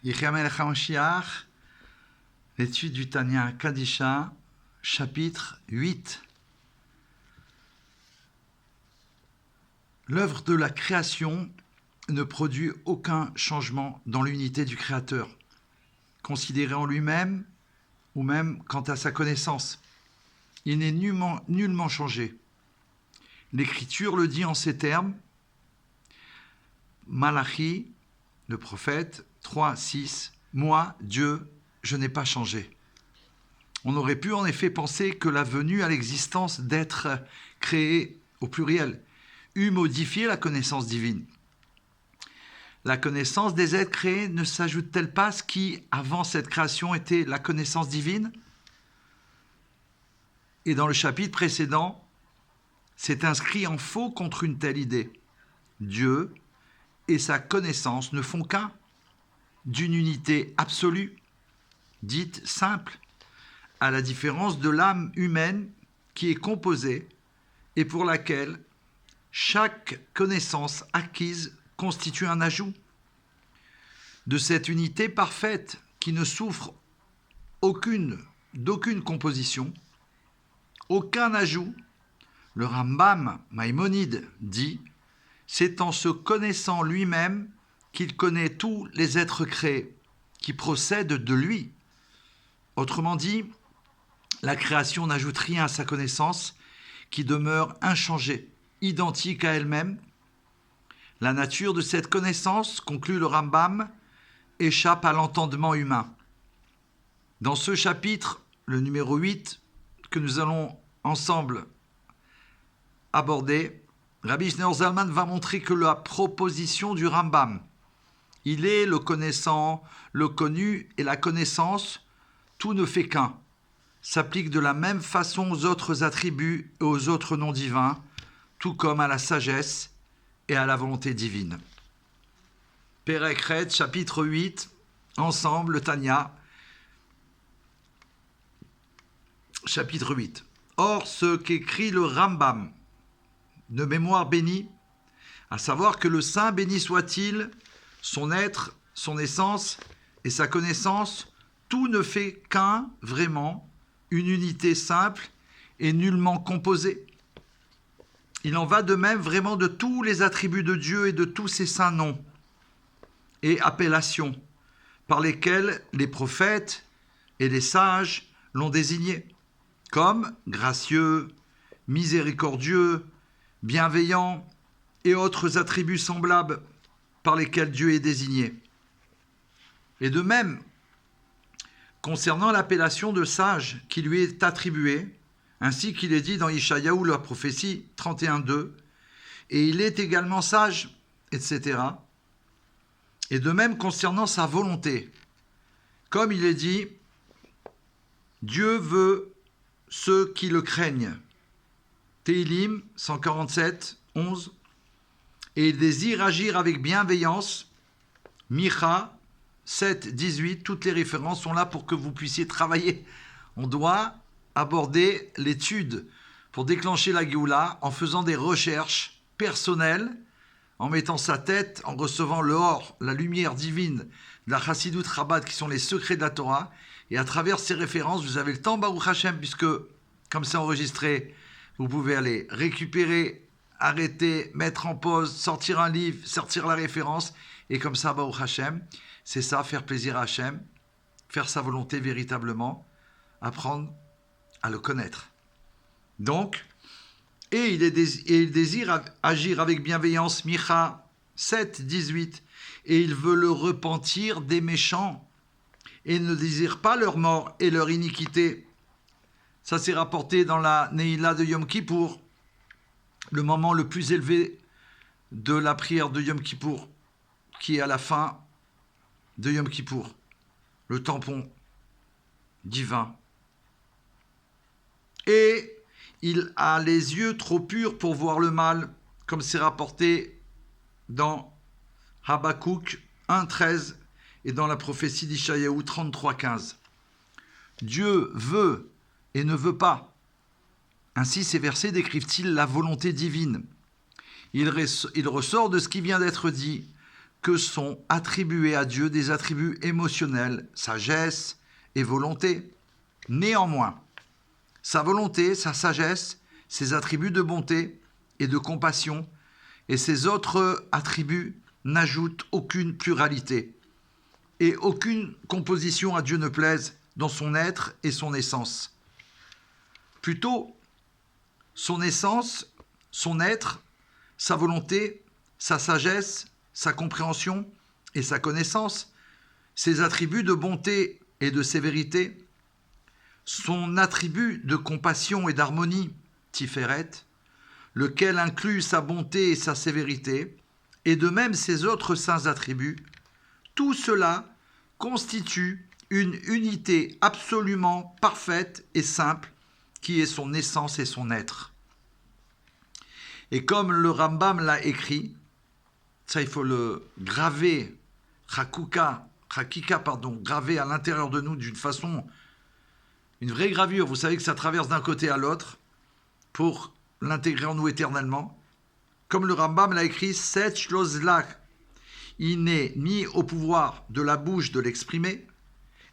Yechia Melech HaMashiach, l'étude du Tanya Kadisha, chapitre 8. L'œuvre de la création ne produit aucun changement dans l'unité du Créateur, considéré en lui-même ou même quant à sa connaissance. Il n'est nullement changé. L'Écriture le dit en ces termes. Malachi, le prophète, 3, 6, « Moi, Dieu, je n'ai pas changé. » On aurait pu en effet penser que la venue à l'existence d'êtres créés, au pluriel, eût modifié la connaissance divine. La connaissance des êtres créés ne s'ajoute-t-elle pas à ce qui, avant cette création, était la connaissance divine ? Et dans le chapitre précédent, c'est inscrit en faux contre une telle idée. Dieu et sa connaissance ne font qu'un, d'une unité absolue, dite simple, à la différence de l'âme humaine qui est composée et pour laquelle chaque connaissance acquise constitue un ajout. De cette unité parfaite qui ne souffre d'aucune composition, aucun ajout, le Rambam Maïmonide dit « C'est en se connaissant lui-même qu'il connaît tous les êtres créés, qui procèdent de lui. » Autrement dit, la création n'ajoute rien à sa connaissance, qui demeure inchangée, identique à elle-même. La nature de cette connaissance, conclut le Rambam, échappe à l'entendement humain. Dans ce chapitre, le numéro 8, que nous allons ensemble aborder, Rabbi Shneur Zalman va montrer que la proposition du Rambam, il est le connaissant, le connu et la connaissance, tout ne fait qu'un, s'applique de la même façon aux autres attributs et aux autres noms divins, tout comme à la sagesse et à la volonté divine. Perek Ret, chapitre 8, ensemble, le Tanya, chapitre 8. Or, ce qu'écrit le Rambam, de mémoire bénie, à savoir que le Saint béni soit-il, son être, son essence et sa connaissance, tout ne fait qu'un, vraiment, une unité simple et nullement composée. Il en va de même vraiment de tous les attributs de Dieu et de tous ses saints noms et appellations par lesquels les prophètes et les sages l'ont désigné, comme gracieux, miséricordieux, bienveillant et autres attributs semblables par lesquels Dieu est désigné. Et de même, concernant l'appellation de sage qui lui est attribuée, ainsi qu'il est dit dans Ishayahu, la prophétie 31.2, et il est également sage, etc. Et de même concernant sa volonté, comme il est dit, Dieu veut ceux qui le craignent. Téhilim 147, 11. Et il désire agir avec bienveillance. Micha 7, 18. Toutes les références sont là pour que vous puissiez travailler. On doit aborder l'étude pour déclencher la Géoula en faisant des recherches personnelles, en mettant sa tête, en recevant le or, la lumière divine de la Chassidut Chabad, qui sont les secrets de la Torah. Et à travers ces références, vous avez le temps, Baruch Hashem, puisque, comme c'est enregistré, vous pouvez aller récupérer, arrêter, mettre en pause, sortir un livre, sortir la référence, et comme ça, Baruch Hashem, c'est ça, faire plaisir à Hashem, faire sa volonté véritablement, apprendre à le connaître. Donc, et il désire agir avec bienveillance, Micha 7, 18, et il veut le repentir des méchants, et ne désire pas leur mort et leur iniquité. Ça s'est rapporté dans la Neila de Yom Kippour, le moment le plus élevé de la prière de Yom Kippour, qui est à la fin de Yom Kippour, le tampon divin. Et il a les yeux trop purs pour voir le mal, comme c'est rapporté dans Habakkuk 1.13 et dans la prophétie d'Ishayahu 33.15. Dieu veut et ne veut pas. Ainsi, ces versets décrivent-ils la volonté divine. Il ressort de ce qui vient d'être dit que sont attribués à Dieu des attributs émotionnels, sagesse et volonté. Néanmoins, sa volonté, sa sagesse, ses attributs de bonté et de compassion et ses autres attributs n'ajoutent aucune pluralité et aucune composition à Dieu ne plaise dans son être et son essence. Plutôt, son essence, son être, sa volonté, sa sagesse, sa compréhension et sa connaissance, ses attributs de bonté et de sévérité, son attribut de compassion et d'harmonie, Tiferet, lequel inclut sa bonté et sa sévérité, et de même ses autres saints attributs, tout cela constitue une unité absolument parfaite et simple qui est son essence et son être. Et comme le Rambam l'a écrit, ça il faut le graver, graver à l'intérieur de nous d'une façon, une vraie gravure, vous savez que ça traverse d'un côté à l'autre pour l'intégrer en nous éternellement. Comme le Rambam l'a écrit, Set Shlozlach, il n'est ni au pouvoir de la bouche de l'exprimer,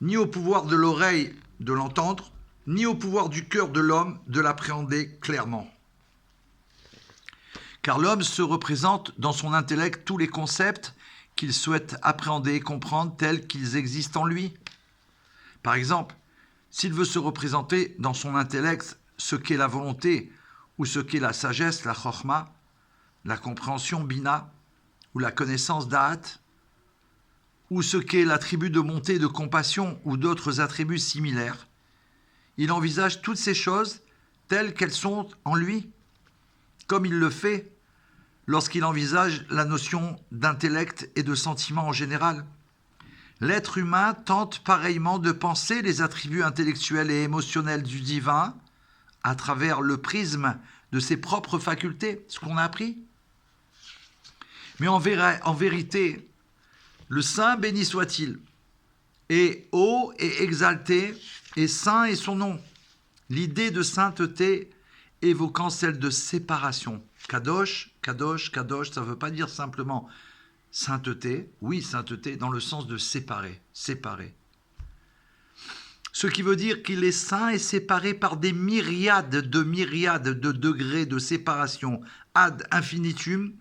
ni au pouvoir de l'oreille de l'entendre, ni au pouvoir du cœur de l'homme de l'appréhender clairement. Car l'homme se représente dans son intellect tous les concepts qu'il souhaite appréhender et comprendre tels qu'ils existent en lui. Par exemple, s'il veut se représenter dans son intellect ce qu'est la volonté ou ce qu'est la sagesse, la chokhma, la compréhension, bina, ou la connaissance, da'at, ou ce qu'est l'attribut de bonté, de compassion ou d'autres attributs similaires, il envisage toutes ces choses telles qu'elles sont en lui, comme il le fait lorsqu'il envisage la notion d'intellect et de sentiment en général. L'être humain tente pareillement de penser les attributs intellectuels et émotionnels du divin à travers le prisme de ses propres facultés, ce qu'on a appris. Mais en vérité, le Saint béni soit-il, est haut et exalté, et saint est son nom. L'idée de sainteté évoquant celle de séparation. Kadosh, kadosh, kadosh, ça ne veut pas dire simplement sainteté, oui, sainteté, dans le sens de séparer, séparer. Ce qui veut dire qu'il est saint et séparé par des myriades de degrés de séparation ad infinitum,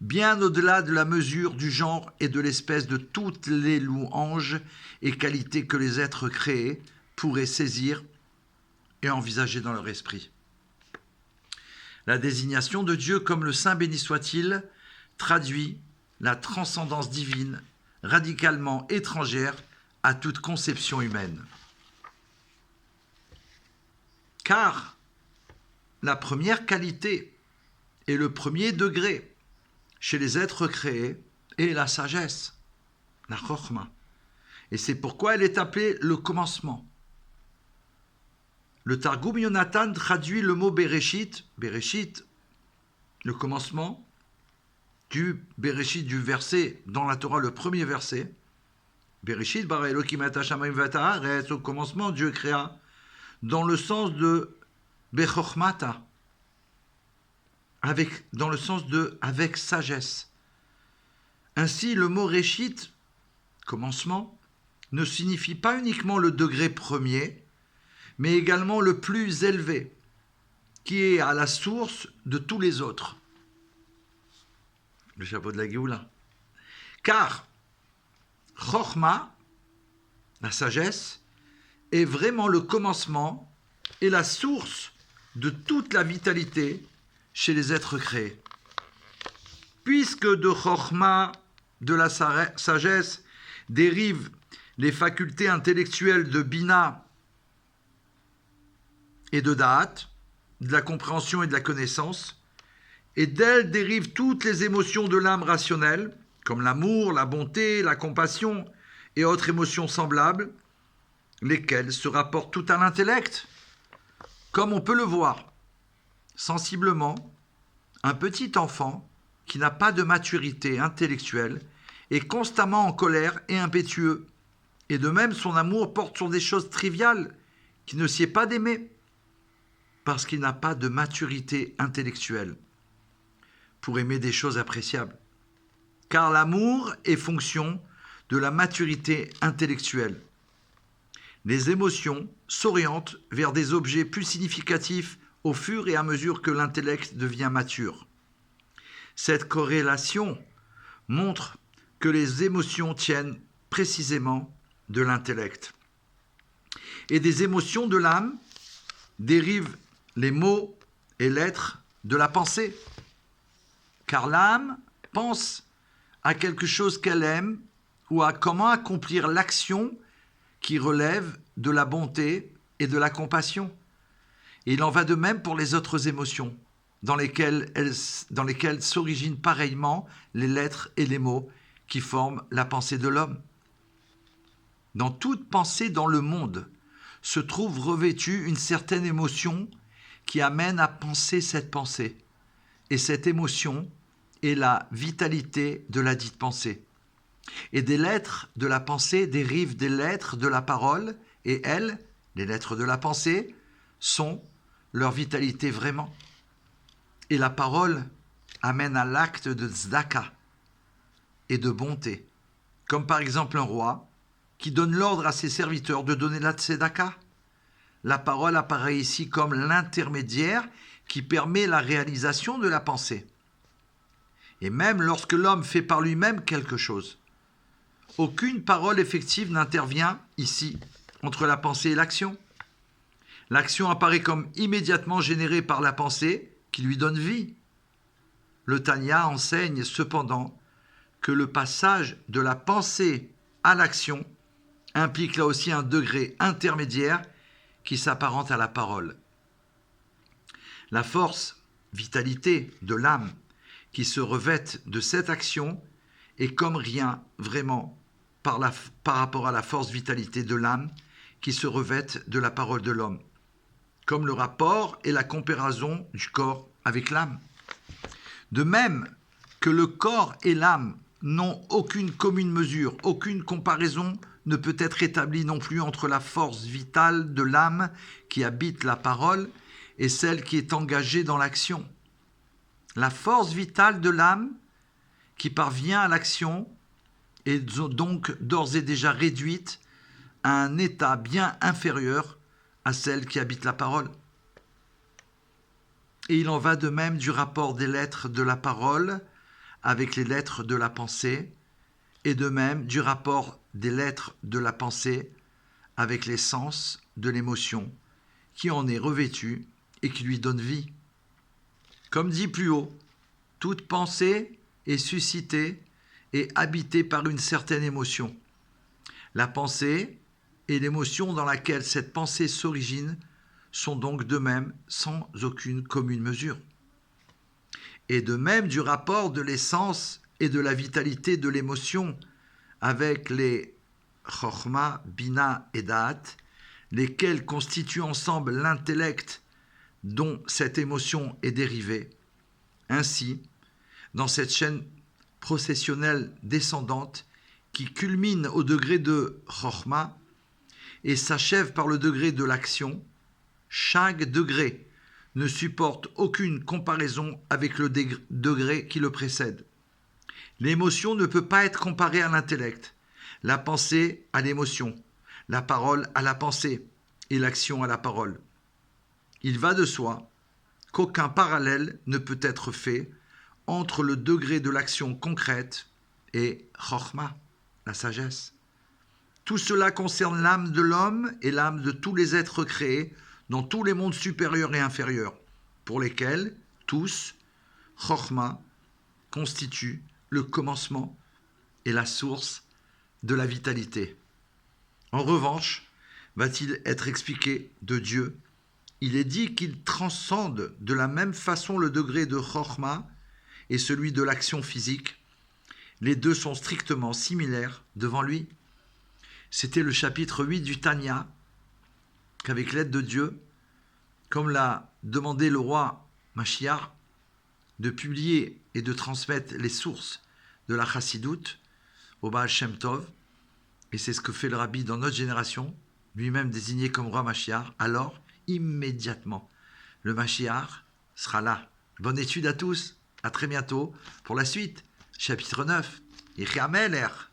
bien au-delà de la mesure, du genre et de l'espèce de toutes les louanges et qualités que les êtres créés pourraient saisir et envisager dans leur esprit. La désignation de Dieu comme le Saint béni soit-il traduit la transcendance divine radicalement étrangère à toute conception humaine. Car la première qualité et le premier degré chez les êtres créés est la sagesse, la chokhma. Et c'est pourquoi elle est appelée le commencement. Le Targum Yonatan traduit le mot Bereshit, Bereshit, le commencement, du Bereshit, du verset dans la Torah, le premier verset. Bereshit, bara Elokim et hashamayim v'haaretz, au commencement, Dieu créa, dans le sens de Bechokhmata, dans le sens de avec sagesse. Ainsi, le mot Réchit, commencement, ne signifie pas uniquement le degré premier, mais également le plus élevé, qui est à la source de tous les autres. Le chapeau de la Géoula. Car Chokhma, la sagesse, est vraiment le commencement et la source de toute la vitalité chez les êtres créés. Puisque de Chokhma, de la sagesse, dérivent les facultés intellectuelles de Bina et de Da'at, de la compréhension et de la connaissance, et d'elles dérivent toutes les émotions de l'âme rationnelle, comme l'amour, la bonté, la compassion et autres émotions semblables, lesquelles se rapportent tout à l'intellect. Comme on peut le voir, sensiblement, un petit enfant qui n'a pas de maturité intellectuelle est constamment en colère et impétueux, et de même son amour porte sur des choses triviales qu'il ne sait pas d'aimer, parce qu'il n'a pas de maturité intellectuelle pour aimer des choses appréciables. car l'amour est fonction de la maturité intellectuelle. Les émotions s'orientent vers des objets plus significatifs au fur et à mesure que l'intellect devient mature. Cette corrélation montre que les émotions tiennent précisément de l'intellect. Et des émotions de l'âme dérivent les mots et lettres de la pensée. Car l'âme pense à quelque chose qu'elle aime ou à comment accomplir l'action qui relève de la bonté et de la compassion. Et il en va de même pour les autres émotions, dans lesquelles s'originent pareillement les lettres et les mots qui forment la pensée de l'homme. Dans toute pensée dans le monde se trouve revêtue une certaine émotion qui amène à penser cette pensée. Et cette émotion est la vitalité de la dite pensée. Et des lettres de la pensée dérivent des lettres de la parole, et elles, les lettres de la pensée, sont leur vitalité vraiment. Et la parole amène à l'acte de tzedaka et de bonté, comme par exemple un roi qui donne l'ordre à ses serviteurs de donner la tzedaka. La parole apparaît ici comme l'intermédiaire qui permet la réalisation de la pensée. Et même lorsque l'homme fait par lui-même quelque chose, aucune parole effective n'intervient ici entre la pensée et l'action. L'action apparaît comme immédiatement générée par la pensée qui lui donne vie. Le Tanya enseigne cependant que le passage de la pensée à l'action implique là aussi un degré intermédiaire qui s'apparente à la parole. La force, vitalité de l'âme qui se revête de cette action est comme rien vraiment par rapport à la force, vitalité de l'âme qui se revête de la parole de l'homme, comme le rapport et la comparaison du corps avec l'âme. De même que le corps et l'âme n'ont aucune commune mesure, aucune comparaison ne peut être établie non plus entre la force vitale de l'âme qui habite la parole et celle qui est engagée dans l'action. La force vitale de l'âme qui parvient à l'action est donc d'ores et déjà réduite à un état bien inférieur à celle qui habite la parole. Et il en va de même du rapport des lettres de la parole avec les lettres de la pensée, et de même du rapport des lettres de la pensée avec les sens de l'émotion qui en est revêtue et qui lui donne vie. Comme dit plus haut, toute pensée est suscitée et habitée par une certaine émotion. La pensée et l'émotion dans laquelle cette pensée s'origine sont donc de même sans aucune commune mesure. Et de même du rapport de l'essence et de la vitalité de l'émotion avec les Chokhma, Bina et Da'at, lesquels constituent ensemble l'intellect dont cette émotion est dérivée. Ainsi, dans cette chaîne processionnelle descendante qui culmine au degré de Chokhma et s'achève par le degré de l'action, chaque degré ne supporte aucune comparaison avec le degré qui le précède. L'émotion ne peut pas être comparée à l'intellect, la pensée à l'émotion, la parole à la pensée et l'action à la parole. Il va de soi qu'aucun parallèle ne peut être fait entre le degré de l'action concrète et Chokhma, la sagesse. Tout cela concerne l'âme de l'homme et l'âme de tous les êtres créés dans tous les mondes supérieurs et inférieurs, pour lesquels, tous, Chokhma constitue le commencement et la source de la vitalité. En revanche, va-t-il être expliqué de Dieu, il est dit qu'il transcende de la même façon le degré de Chokhma et celui de l'action physique. Les deux sont strictement similaires devant lui. C'était le chapitre 8 du Tanya, qu'avec l'aide de Dieu, comme l'a demandé le roi Mashiach, de publier et de transmettre les sources de la Chassidoute au Baal Shem Tov, et c'est ce que fait le rabbi dans notre génération, lui-même désigné comme roi Mashiach. Alors, immédiatement, le Mashiach sera là. Bonne étude à tous, à très bientôt pour la suite. chapitre 9. Yechiameler,